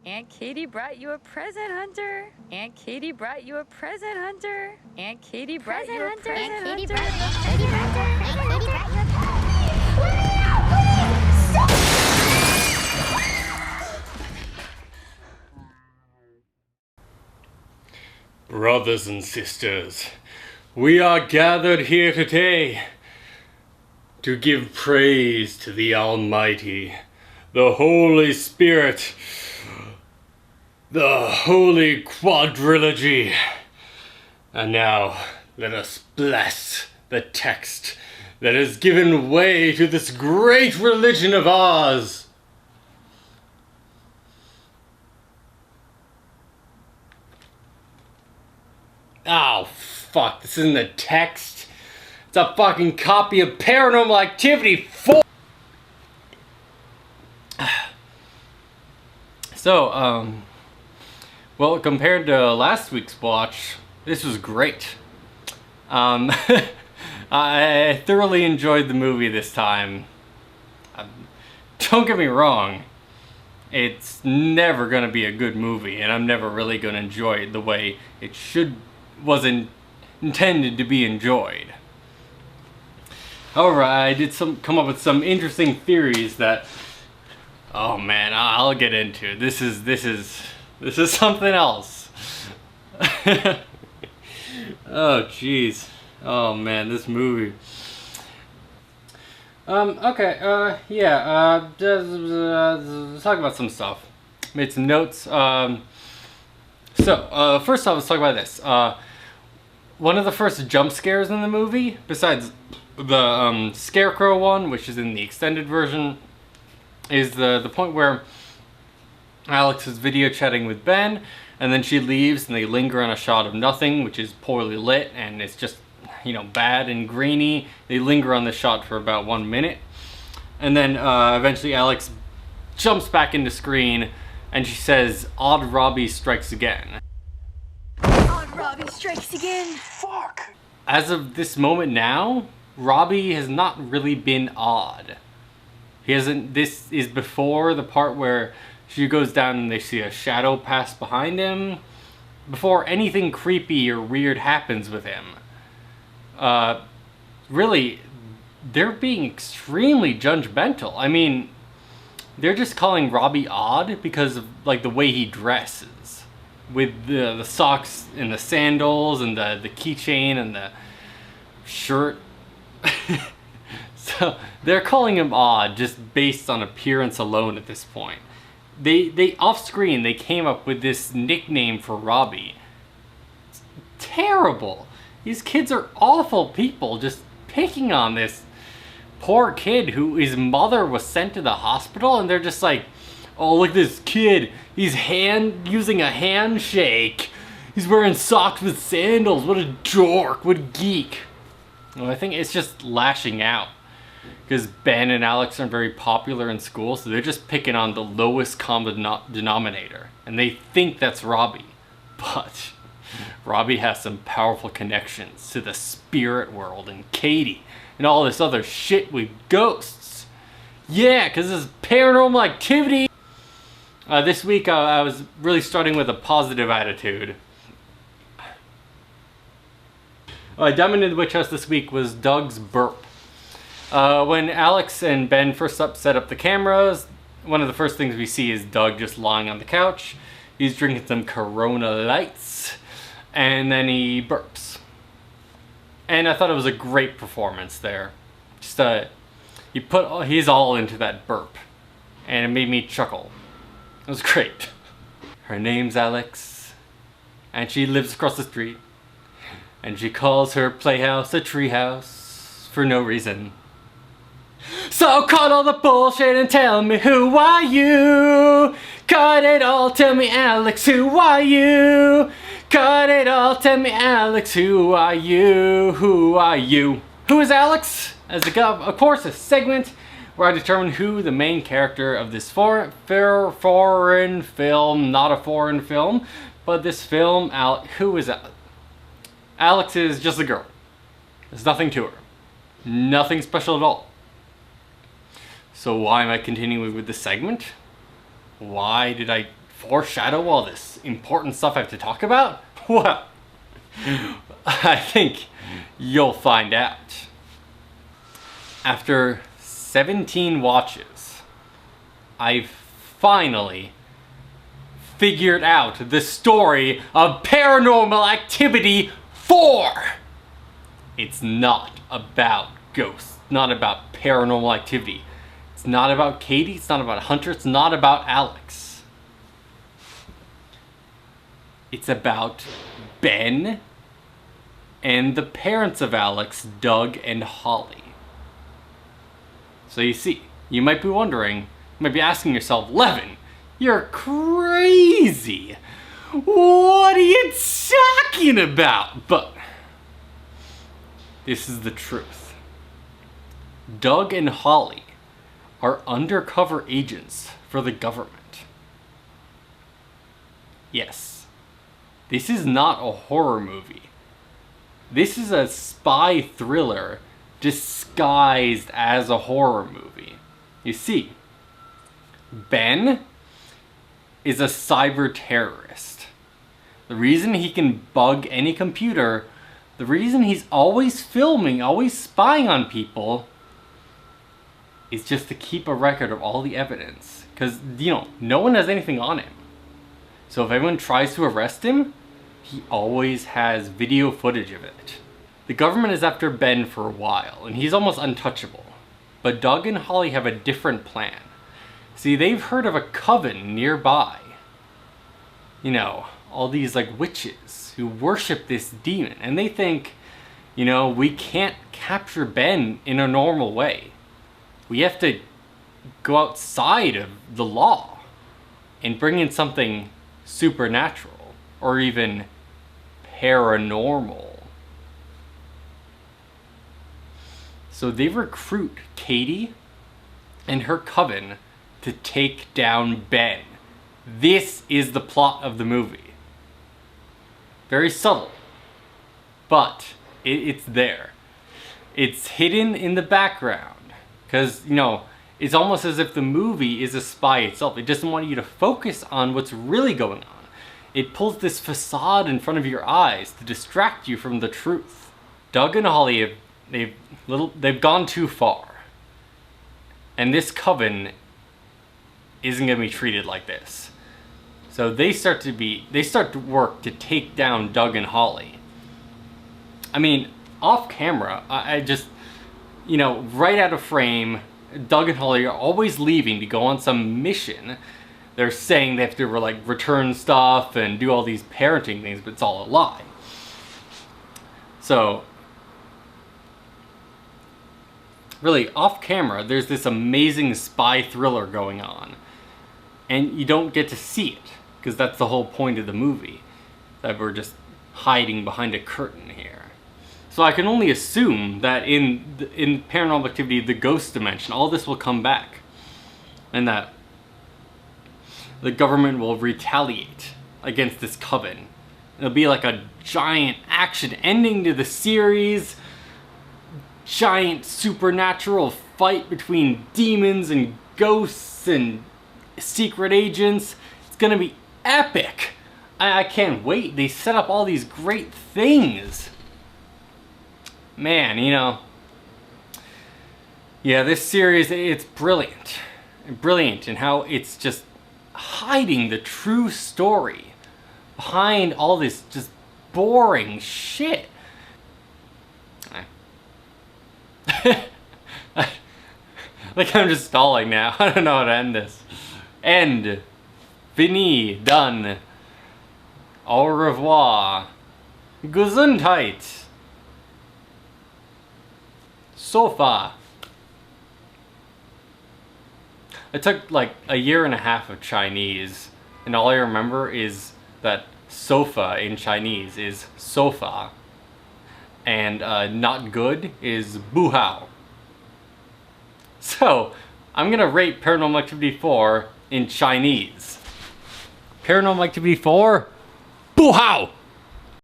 Aunt Katie brought you a present, Hunter. Aunt Katie brought you a present, Hunter. Aunt Katie brought you a present, Hunter. Aunt Katie brought you a present, Hunter. Aunt Katie brought you a Brothers and sisters, we are gathered here today to give praise to the Almighty, the Holy Spirit, the Holy Quadrilogy. And now let us bless the text that has given way to this great religion of ours. Oh, fuck, this isn't a text. It's a fucking copy of Paranormal Activity 4. So, well, compared to last week's watch, this was great. I thoroughly enjoyed the movie this time. Don't get me wrong, it's never gonna be a good movie, and I'm never really gonna enjoy it the way it wasn't intended to be enjoyed. However, I did come up with some interesting theories that, oh man, I'll get into. This is something else. Oh jeez. Oh man, this movie. Okay, yeah, let's talk about some stuff. Made some notes. First off, let's talk about this. One of the first jump scares in the movie, besides the scarecrow one, which is in the extended version, is the point where Alex is video chatting with Ben, and then she leaves and they linger on a shot of nothing, which is poorly lit, and it's just, you know, bad and grainy. They linger on the shot for about 1 minute, and then eventually Alex jumps back into screen and she says, "Odd Robbie strikes again." Robbie strikes again. Fuck. As of this moment now, Robbie has not really been odd. He hasn't. This is before the part where she goes down and they see a shadow pass behind him. Before anything creepy or weird happens with him. Really, they're being extremely judgmental. I mean, they're just calling Robbie odd because of like the way he dresses. With the socks and the sandals and the keychain and the shirt. So they're calling him odd just based on appearance alone at this point. They off screen they came up with this nickname for Robbie. It's terrible. These kids are awful people just picking on this poor kid who his mother was sent to the hospital, and they're just like, "Oh, look at this kid. He's using a handshake. He's wearing socks with sandals. What a dork. What a geek." Well, I think it's just lashing out. Because Ben and Alex are very popular in school, so they're just picking on the lowest common denominator. And they think that's Robbie. But Robbie has some powerful connections to the spirit world and Katie and all this other shit with ghosts. Yeah, because this is Paranormal Activity. This week I was really starting with a positive attitude. Diamond in the Witch House this week was Doug's burp. When Alex and Ben first set up the cameras, one of the first things we see is Doug just lying on the couch. He's drinking some Corona Lights, and then he burps. And I thought it was a great performance there. Just he's all into that burp, and it made me chuckle. It was great. Her name's Alex, and she lives across the street, and she calls her playhouse a treehouse for no reason. So cut all the bullshit and tell me, who are you? Cut it all, tell me, Alex, who are you? Cut it all, tell me, Alex, who are you? Who are you? Who is Alex? Of course, a segment where I determine who the main character of this foreign film, not a foreign film, but this film, who is Alex? Alex is just a girl. There's nothing to her. Nothing special at all. So why am I continuing with this segment? Why did I foreshadow all this important stuff I have to talk about? Well, I think you'll find out. After 17 watches, I've finally figured out the story of Paranormal Activity 4. It's not about ghosts, not about paranormal activity. It's not about Katie, it's not about Hunter, it's not about Alex. It's about Ben and the parents of Alex, Doug and Holly. So you see, you might be wondering, you might be asking yourself, Levin, you're crazy. What are you talking about? But this is the truth. Doug and Holly are undercover agents for the government. Yes, this is not a horror movie. This is a spy thriller disguised as a horror movie. You see, Ben is a cyber terrorist. The reason he can bug any computer, the reason he's always filming, always spying on people, is just to keep a record of all the evidence. Because, no one has anything on him. So if anyone tries to arrest him, he always has video footage of it. The government is after Ben for a while, and he's almost untouchable. But Doug and Holly have a different plan. See, they've heard of a coven nearby. All these witches who worship this demon, and they think, we can't capture Ben in a normal way. We have to go outside of the law and bring in something supernatural or even paranormal. So they recruit Katie and her coven to take down Ben. This is the plot of the movie. Very subtle, but it's there. It's hidden in the background because, it's almost as if the movie is a spy itself. It doesn't want you to focus on what's really going on. It pulls this facade in front of your eyes to distract you from the truth. Doug and Holly they've gone too far. And this coven isn't going to be treated like this. So they start to work to take down Doug and Holly. I mean, off camera, I just, right out of frame, Doug and Holly are always leaving to go on some mission. They're saying they have to return stuff and do all these parenting things, but it's all a lie. So really, off camera, there's this amazing spy thriller going on. And you don't get to see it, because that's the whole point of the movie. That we're just hiding behind a curtain here. So I can only assume that in Paranormal Activity, the ghost dimension, all this will come back. And that the government will retaliate against this coven. It'll be like a giant action ending to the series. Giant supernatural fight between demons and ghosts and secret agents. It's gonna be epic. I can't wait. They set up all these great things. Man, yeah, this series, it's brilliant. Brilliant in how it's just hiding the true story behind all this just boring shit. I'm just stalling now. I don't know how to end this. End. Fini. Done. Au revoir. Gesundheit. Sofa. I took a year and a half of Chinese, and all I remember is that sofa in Chinese is sofa, and not good is buhao. So, I'm gonna rate Paranormal Activity 4 in Chinese. Paranormal Activity 4, buhao!